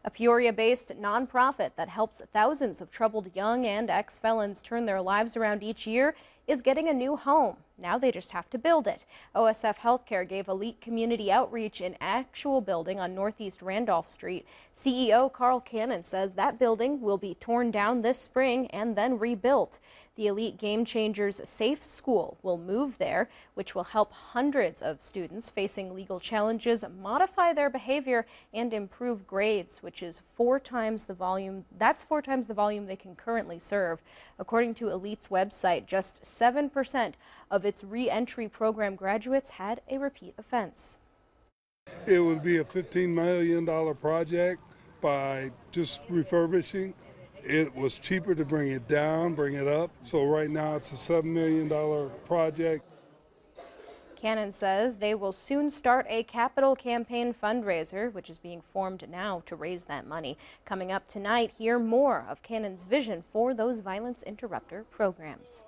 A Peoria-based nonprofit that helps thousands of troubled young and ex-felons turn their lives around each year is getting a new home. Now they just have to build it. OSF Healthcare gave Elite Community Outreach an actual building on Northeast Randolph Street. CEO Carl Cannon says that building will be torn down this spring and then rebuilt. The Elite Game Changers Safe School will move there, which will help hundreds of students facing legal challenges modify their behavior and improve grades, which is 4 times the volume. That's 4 times the volume they can currently serve. According to Elite's website, just 7% of its re-entry program graduates had a repeat offense. It would be a $15 million project by just refurbishing. It was cheaper to bring it down, bring it up. So right now it's a $7 million project. Cannon says they will soon start a capital campaign fundraiser, which is being formed now to raise that money. Coming up tonight, hear more of Cannon's vision for those violence interrupter programs.